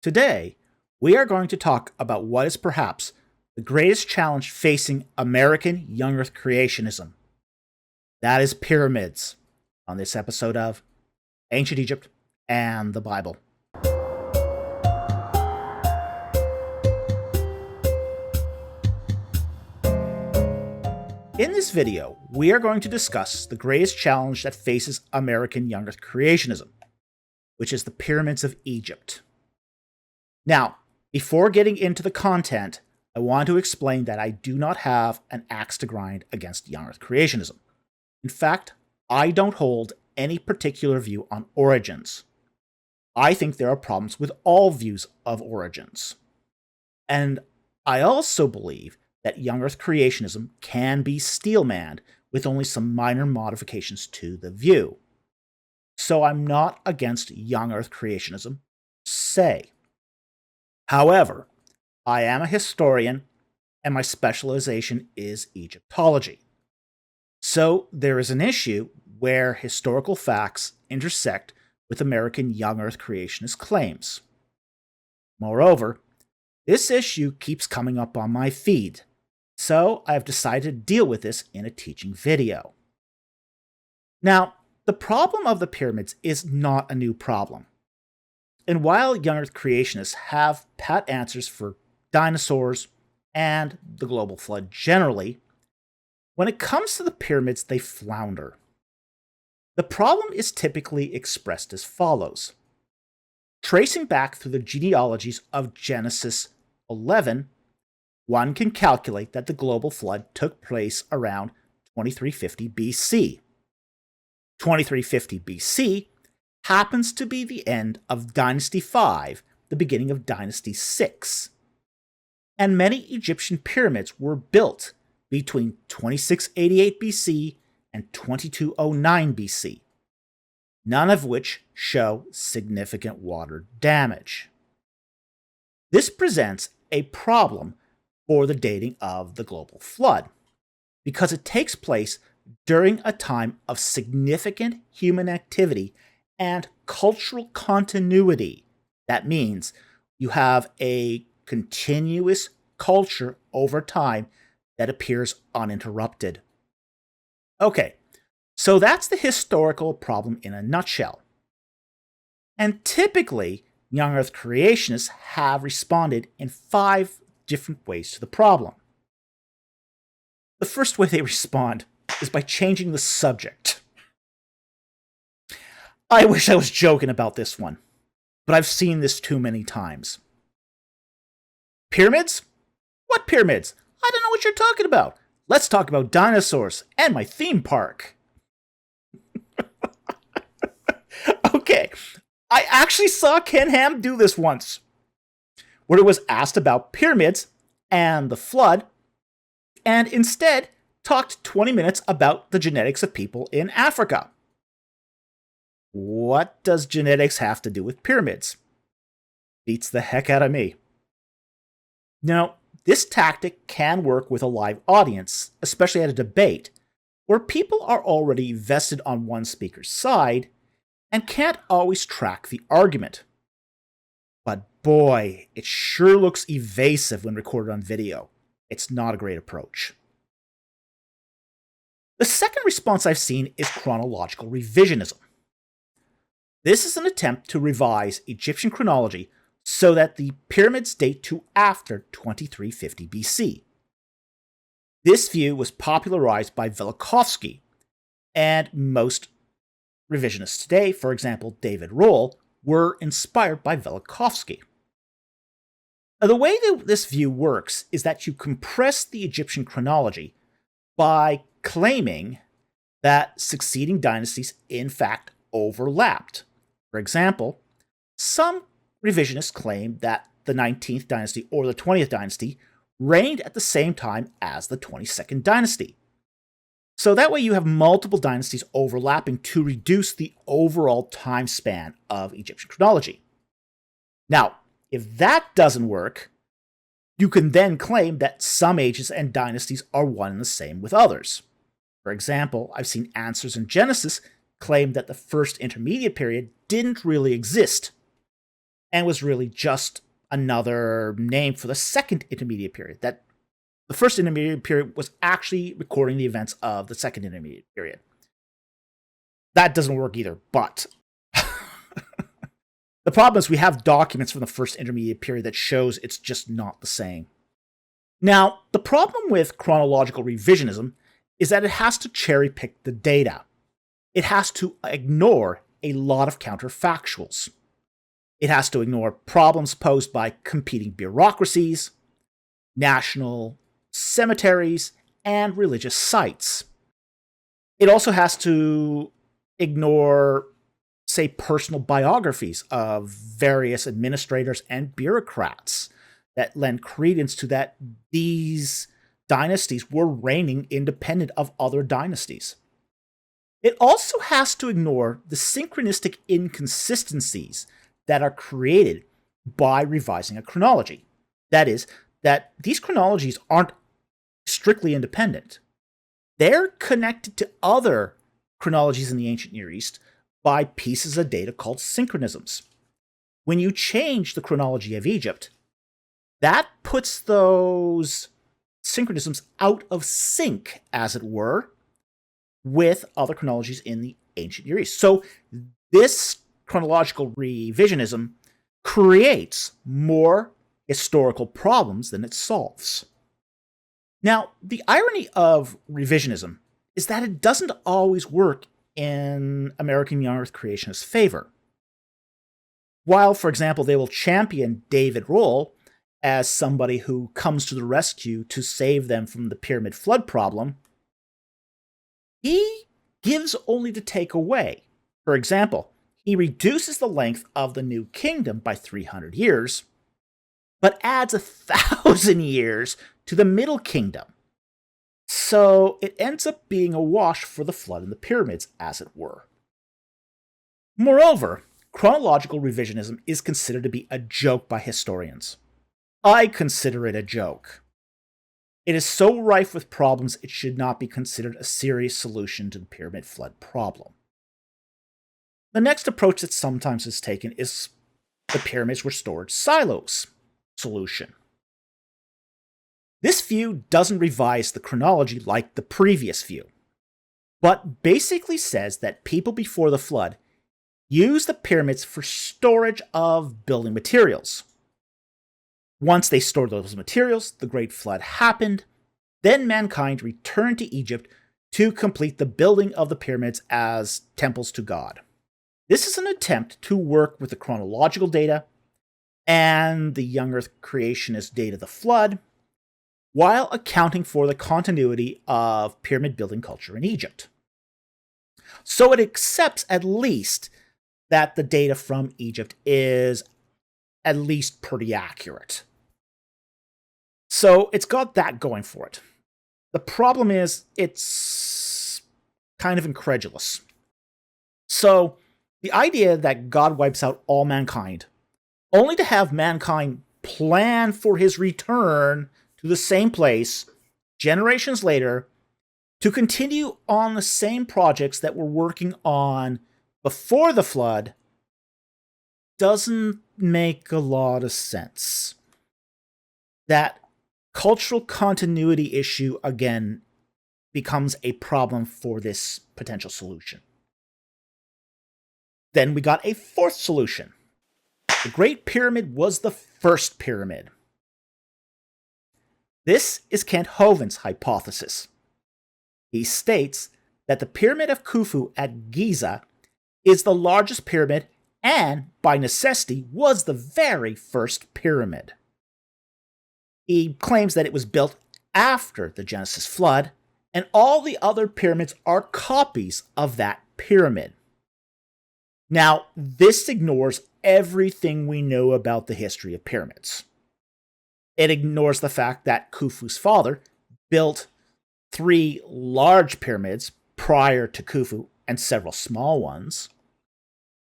Today, we are going to talk about what is perhaps the greatest challenge facing American Young Earth Creationism. That is pyramids, on this episode of Ancient Egypt and the Bible. In this video, we are going to discuss the greatest challenge that faces American Young Earth Creationism, which is the pyramids of Egypt. Now, before getting into the content, I want to explain that I do not have an axe to grind against Young Earth Creationism. In fact, I don't hold any particular view on origins. I think there are problems with all views of origins. And I also believe that Young Earth Creationism can be steel-manned with only some minor modifications to the view. So I'm not against Young Earth Creationism, say. However, I am a historian, and my specialization is Egyptology. So there is an issue where historical facts intersect with American Young Earth Creationist claims. Moreover, this issue keeps coming up on my feed, so I have decided to deal with this in a teaching video. Now, the problem of the pyramids is not a new problem. And while Young Earth Creationists have pat answers for dinosaurs and the global flood generally, when it comes to the pyramids, they flounder. The problem is typically expressed as follows. Tracing back through the genealogies of Genesis 11, one can calculate that the global flood took place around 2350 BC. 2350 BC happens to be the end of Dynasty 5, the beginning of Dynasty 6. And many Egyptian pyramids were built between 2688 BC and 2209 BC, none of which show significant water damage. This presents a problem for the dating of the global flood, because it takes place during a time of significant human activity and cultural continuity. That means you have a continuous culture over time that appears uninterrupted. Okay, so that's the historical problem in a nutshell. And typically, Young Earth Creationists have responded in 5 different ways to the problem. The first way they respond is by changing the subject. I wish I was joking about this one, but I've seen this too many times. Pyramids? What pyramids? I don't know what you're talking about. Let's talk about dinosaurs and my theme park. Okay, I actually saw Ken Ham do this once, where it was asked about pyramids and the flood, and instead talked 20 minutes about the genetics of people in Africa. What does genetics have to do with pyramids? Beats the heck out of me. Now, this tactic can work with a live audience, especially at a debate, where people are already vested on one speaker's side and can't always track the argument. But boy, it sure looks evasive when recorded on video. It's not a great approach. The second response I've seen is chronological revisionism. This is an attempt to revise Egyptian chronology so that the pyramids date to after 2350 BC. This view was popularized by Velikovsky, and most revisionists today, for example David Rohl, were inspired by Velikovsky. Now, the way that this view works is that you compress the Egyptian chronology by claiming that succeeding dynasties in fact overlapped. For example, some revisionists claim that the 19th dynasty or the 20th dynasty reigned at the same time as the 22nd dynasty. So that way you have multiple dynasties overlapping to reduce the overall time span of Egyptian chronology. Now, if that doesn't work, you can then claim that some ages and dynasties are one and the same with others. For example, I've seen answers in Genesis claim that the first intermediate period didn't really exist, and was really just another name for the second intermediate period. That the first intermediate period was actually recording the events of the second intermediate period. That doesn't work either, but the problem is we have documents from the first intermediate period that shows it's just not the same. Now, the problem with chronological revisionism is that it has to cherry pick the data. It has to ignore a lot of counterfactuals. It has to ignore problems posed by competing bureaucracies, national cemeteries, and religious sites. It also has to ignore, say, personal biographies of various administrators and bureaucrats that lend credence to that these dynasties were reigning independent of other dynasties. It also has to ignore the synchronistic inconsistencies that are created by revising a chronology. That is, that these chronologies aren't strictly independent. They're connected to other chronologies in the ancient Near East by pieces of data called synchronisms. When you change the chronology of Egypt, that puts those synchronisms out of sync, as it were, with other chronologies in the ancient Near East. So this chronological revisionism creates more historical problems than it solves. Now, the irony of revisionism is that it doesn't always work in American Young Earth Creationists' favor. While, for example, they will champion David Rohl as somebody who comes to the rescue to save them from the pyramid flood problem, he gives only to take away. For example, he reduces the length of the New Kingdom by 300 years, but adds 1,000 years to the Middle Kingdom. So it ends up being a wash for the flood and the pyramids, as it were. Moreover, chronological revisionism is considered to be a joke by historians. I consider it a joke. It is so rife with problems it should not be considered a serious solution to the pyramid flood problem. The next approach that sometimes is taken is the pyramids were storage silos solution. This view doesn't revise the chronology like the previous view, but basically says that people before the flood used the pyramids for storage of building materials. Once they stored those materials, the Great Flood happened. Then mankind returned to Egypt to complete the building of the pyramids as temples to God. This is an attempt to work with the chronological data and the Young Earth Creationist date of the flood, while accounting for the continuity of pyramid building culture in Egypt. So it accepts at least that the data from Egypt is at least pretty accurate. So it's got that going for it. The problem is it's kind of incredulous. So the idea that God wipes out all mankind, only to have mankind plan for his return to the same place generations later to continue on the same projects that we're working on before the flood, doesn't make a lot of sense. That cultural continuity issue, again, becomes a problem for this potential solution. Then we got a fourth solution. The Great Pyramid was the first pyramid. This is Kent Hovind's hypothesis. He states that the Pyramid of Khufu at Giza is the largest pyramid and, by necessity, was the very first pyramid. He claims that it was built after the Genesis flood, and all the other pyramids are copies of that pyramid. Now, this ignores everything we know about the history of pyramids. It ignores the fact that Khufu's father built 3 large pyramids prior to Khufu and several small ones.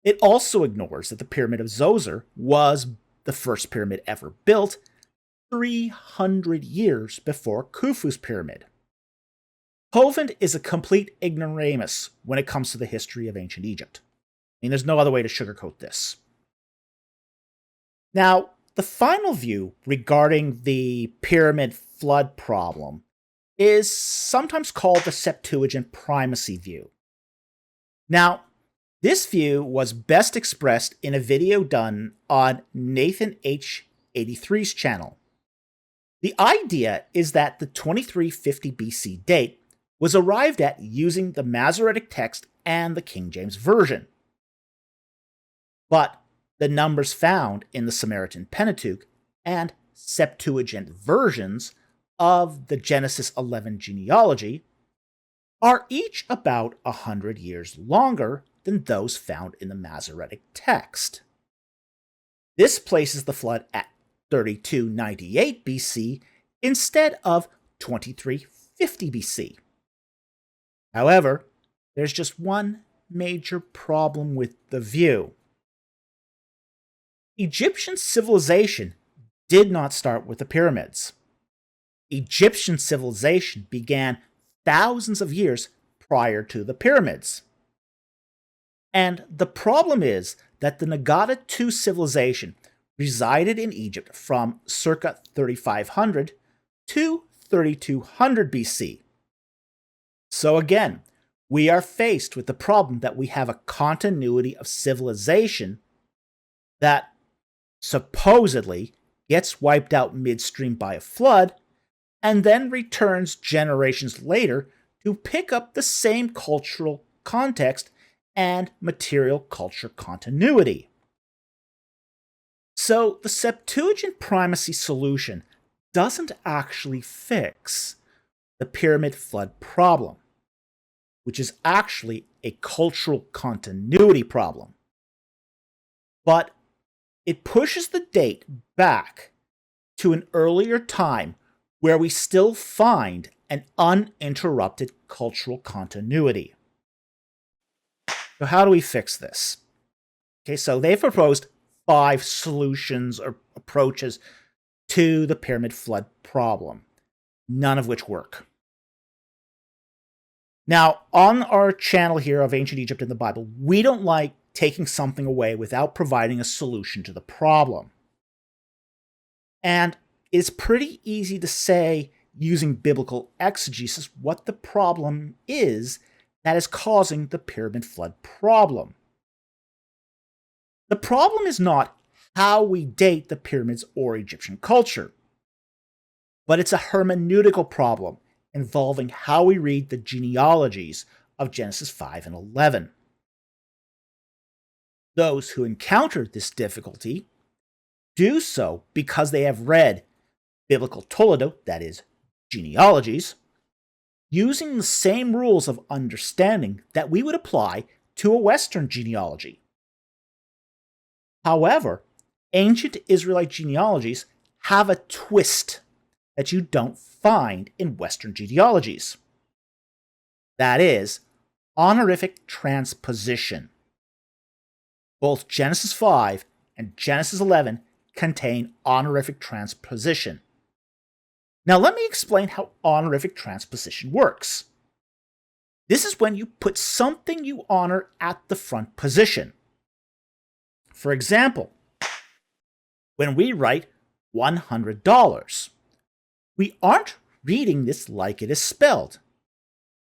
It also ignores that the Pyramid of Zoser was the first pyramid ever built 300 years before Khufu's pyramid. Hovind is a complete ignoramus when it comes to the history of ancient Egypt. I mean, there's no other way to sugarcoat this. Now, the final view regarding the pyramid flood problem is sometimes called the Septuagint Primacy view. Now, this view was best expressed in a video done on Nathan H83's channel. The idea is that the 2350 BC date was arrived at using the Masoretic text and the King James Version. But the numbers found in the Samaritan Pentateuch and Septuagint versions of the Genesis 11 genealogy are each about 100 years longer than those found in the Masoretic text. This places the flood at 3298 BC instead of 2350 BC. However, there's just one major problem with the view. Egyptian civilization did not start with the pyramids. Egyptian civilization began thousands of years prior to the pyramids. And the problem is that the Nagata II civilization resided in Egypt from circa 3500 to 3200 BC. So again, we are faced with the problem that we have a continuity of civilization that supposedly gets wiped out midstream by a flood and then returns generations later to pick up the same cultural context and material culture continuity. So the Septuagint primacy solution doesn't actually fix the pyramid flood problem, which is actually a cultural continuity problem. But it pushes the date back to an earlier time where we still find an uninterrupted cultural continuity. So how do we fix this? Okay, so they've proposed 5 solutions or approaches to the pyramid flood problem, none of which work. Now, on our channel here of Ancient Egypt and the Bible, we don't like taking something away without providing a solution to the problem. And it's pretty easy to say, using biblical exegesis, what the problem is that is causing the pyramid flood problem. The problem is not how we date the pyramids or Egyptian culture, but it's a hermeneutical problem involving how we read the genealogies of Genesis 5 and 11. Those who encounter this difficulty do so because they have read biblical Toledo, that is, genealogies, using the same rules of understanding that we would apply to a Western genealogy. However, ancient Israelite genealogies have a twist that you don't find in Western genealogies. That is, honorific transposition. Both Genesis 5 and Genesis 11 contain honorific transposition. Now let me explain how honorific transposition works. This is when you put something you honor at the front position. For example, when we write $100, we aren't reading this like it is spelled.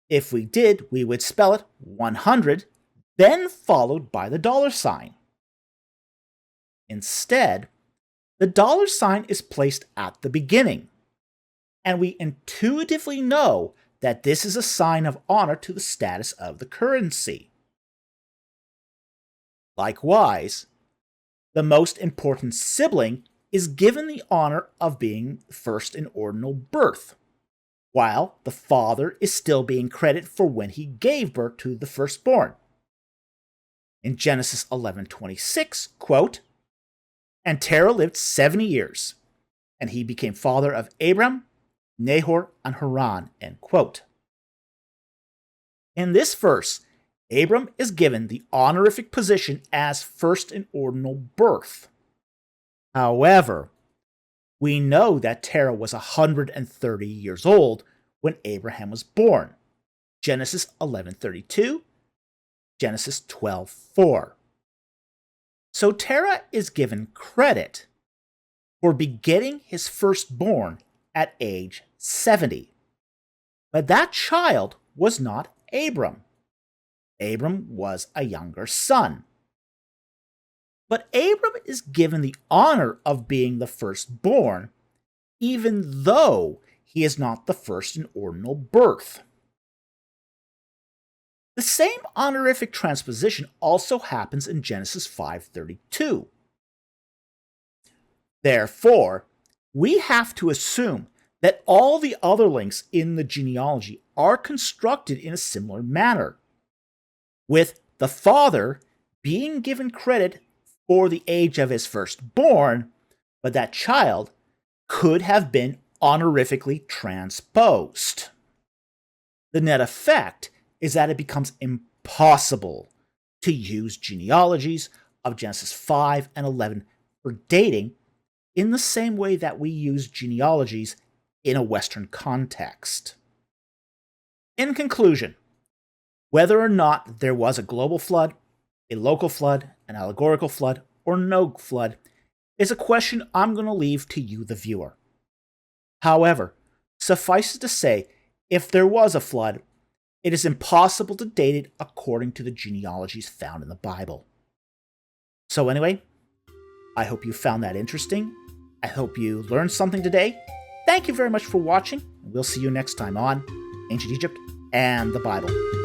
If we did, we would spell it 100, then followed by the $sign. Instead, the $sign is placed at the beginning, and we intuitively know that this is a sign of honor to the status of the currency. Likewise, the most important sibling is given the honor of being first in ordinal birth, while the father is still being credited for when he gave birth to the firstborn. In Genesis 11:26, quote, "And Terah lived 70 years, and he became father of Abram, Nahor, and Haran," end quote. In this verse, Abram is given the honorific position as first in ordinal birth. However, we know that Terah was 130 years old when Abraham was born. Genesis 11:32, Genesis 12:4. So Terah is given credit for begetting his firstborn at age 70. But that child was not Abram. Abram was a younger son. But Abram is given the honor of being the firstborn, even though he is not the first in ordinal birth. The same honorific transposition also happens in Genesis 5:32. Therefore, we have to assume that all the other links in the genealogy are constructed in a similar manner, with the father being given credit for the age of his firstborn, but that child could have been honorifically transposed. The net effect is that it becomes impossible to use genealogies of Genesis 5 and 11 for dating in the same way that we use genealogies in a Western context. In conclusion, whether or not there was a global flood, a local flood, an allegorical flood, or no flood is a question I'm going to leave to you, the viewer. However, suffice it to say, if there was a flood, it is impossible to date it according to the genealogies found in the Bible. So anyway, I hope you found that interesting. I hope you learned something today. Thank you very much for watching, and we'll see you next time on Ancient Egypt and the Bible.